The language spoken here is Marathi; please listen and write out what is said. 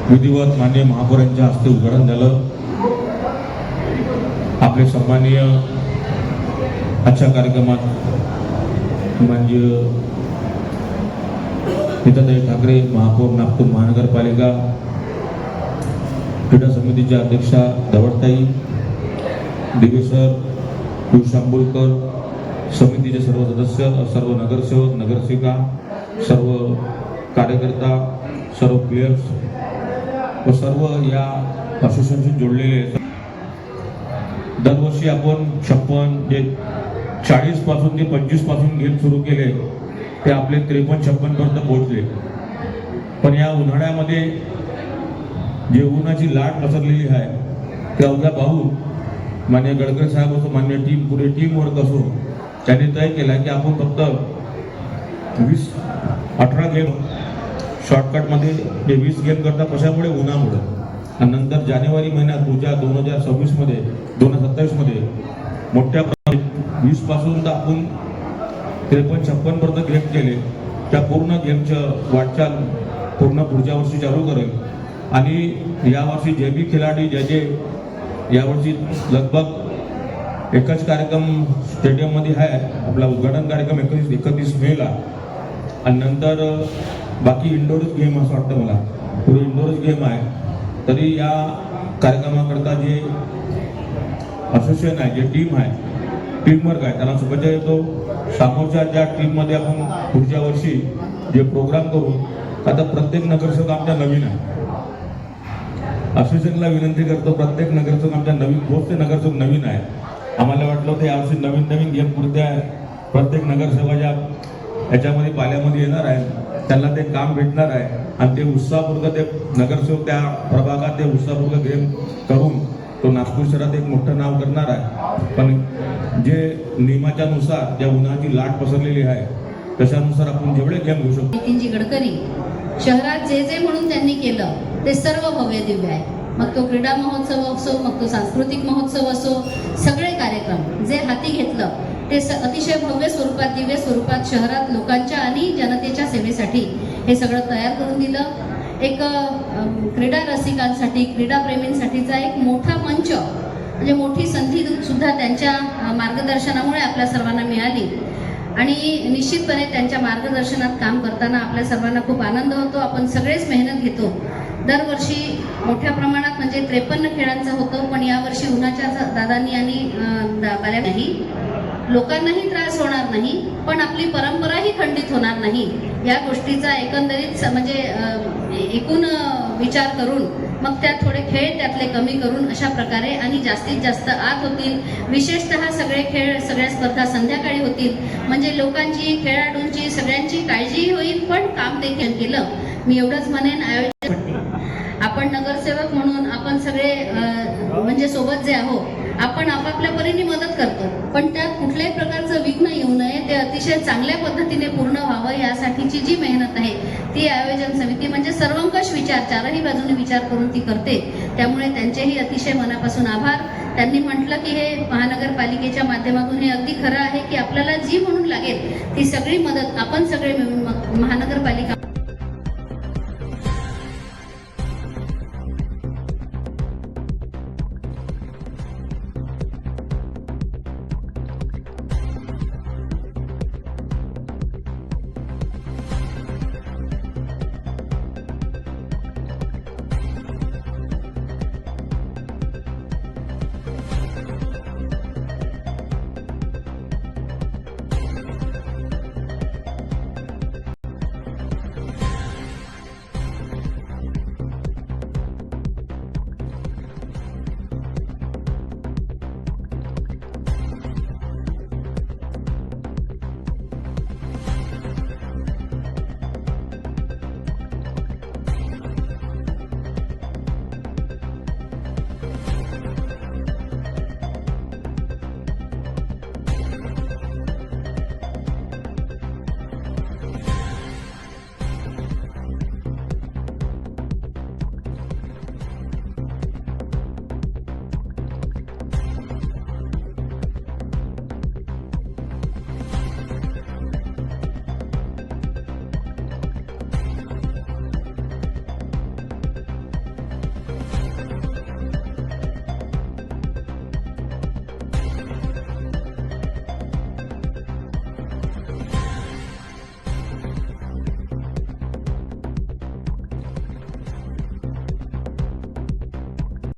विधिवत माननीय महापौरांच्या हस्ते उद्घाटन झालं। आपले सन्माननीय आजच्या कार्यक्रमात माननीय नीताताई ठाकरे महापौर नागपूर महानगरपालिका, क्रीडा समितीच्या अध्यक्षा दवडताई, दिवेसर, पियुष आंबोलकर, समितीचे सर्व सदस्य, सर्व नगरसेवक नगरसेविका, सर्व कार्यकर्ता, सर्व प्लेयर्स व सर्व या असोसिएशनशी जोडलेले। दरवर्षी आपण 56 जे 40 पासून ते 25 पासून गेम सुरू केले ते आपले 53-56 पर्यंत पोहोचले। पण या उन्हाळ्यामध्ये जे उन्हाची लाट पसरलेली आहे ते अवघ्या पाहून माननीय गडकरी साहेब असो, माननीय टीम पुढे टीम वर्क असो, त्यांनी तय केला की आपण फक्त 18 गेम शॉर्टकटमध्ये जे 20 गेम करता कशामुळे उन्हामुळे, आणि नंतर जानेवारी महिन्यात पुढच्या 2026 मध्ये 2027 मध्ये मोठ्या 20 पासून तर आपण 53-56 पर्यंत गेम केले। त्या पूर्ण गेमचं वाटचाल पूर्ण पुढच्या वर्षी चालू करेल। आणि यावर्षी जे बी खिलाडी जे यावर्षी लगभग एकच कार्यक्रम स्टेडियममध्ये आहे, आपला उद्घाटन कार्यक्रम 31 मेला, आणि नंतर बाकी इंडोरच गेम असं वाटतं मला, पुढे इंडोरच गेम आहे। तरी या कार्यक्रमाकरता जे असोसिएशन आहे, जे टीम आहे, टीमवर्क आहे, त्यांना शुभेच्छा देतो। समोरच्या ज्या टीममध्ये आपण पुढच्या वर्षी जे प्रोग्राम करू, आता प्रत्येक नगरसेवक आमच्या नवीन आहे। असोसिएशनला विनंती करतो, प्रत्येक नगरसेवक आमच्या नवीन, बहुत से नगरसेवक नवीन आहे। आम्हाला वाटलं होतं यावर्षी नवीन गेम पुरत्या प्रत्येक नगरसेवकाच्या याच्यामध्ये पाल्यामध्ये येणार आहे, त्यांना ते काम भेटणार आहे, आणि ते उत्साहपूर्वक ते नगरसेवक त्या प्रभागात ते उत्साहपूर्वक गेम करून तो नागपूर शहरात एक मोठं नाव करणार आहे। पण जे नियमाच्या नुसार ज्या उन्हाची लाट पसरलेली आहे त्याच्यानुसार आपण जेवढे गेम घेऊ शकतो। नितीनजी गडकरी शहरात जे म्हणून त्यांनी केलं ते सर्व भव्य दिव्य आहे। मग तो क्रीडा महोत्सव असो, मग तो सांस्कृतिक महोत्सव असो, सगळे कार्यक्रम जे हाती घेतलं ते अतिशय भव्य स्वरूपात, दिव्य स्वरूपात शहरात लोकांच्या आणि जनतेच्या सेवेसाठी हे सगळं तयार करून दिलं। एक क्रीडा रसिकांसाठी, क्रीडा प्रेमींसाठीचा एक मोठा मंच, म्हणजे मोठी संधी सुद्धा त्यांच्या मार्गदर्शनामुळे आपल्या सर्वांना मिळाली, आणि निश्चितपणे त्यांच्या मार्गदर्शनात काम करताना आपल्या सर्वांना खूप आनंद होतो। आपण सगळेच मेहनत घेतो। दरवर्षी मोठ्या प्रमाणात म्हणजे 53 खेळांचा होतो, पण यावर्षी उन्हाच्या दादांनी आणि नाही, लोकांनाही त्रास होणार नाही, पण आपली परंपराही खंडित होणार नाही, या गोष्टीचा एकंदरीत म्हणजे एकूण विचार करून मग त्यात थोडे खेळ त्यातले कमी करून अशा प्रकारे आणि जास्तीत जास्त आत होतील। विशेषतः सगळे खेळ, सगळ्या स्पर्धा संध्याकाळी होतील, म्हणजे लोकांची, खेळाडूंची, सगळ्यांची काळजीही होईल, पण काम ते केलं। मी एवढंच म्हणेन, आपण नगरसेवक म्हणून आपण सगळे म्हणजे सोबत जे आहोत, आपण आपापल्या परीने मदत करतो, पण त्यात कुठल्याही प्रकारचं विघ्न येऊ नये, ते अतिशय चांगल्या पद्धतीने पूर्ण व्हावं यासाठीची जी मेहनत आहे ती आयोजन समिती म्हणजे सर्वंकष विचार, चारही बाजूने विचार करून ती करते। त्यामुळे त्यांचेही अतिशय मनापासून आभार। त्यांनी म्हटलं की हे महानगरपालिकेच्या माध्यमातून हे अगदी खरं आहे की आपल्याला जी म्हणून लागेल ती सगळी मदत आपण सगळे मिळून महानगरपालिका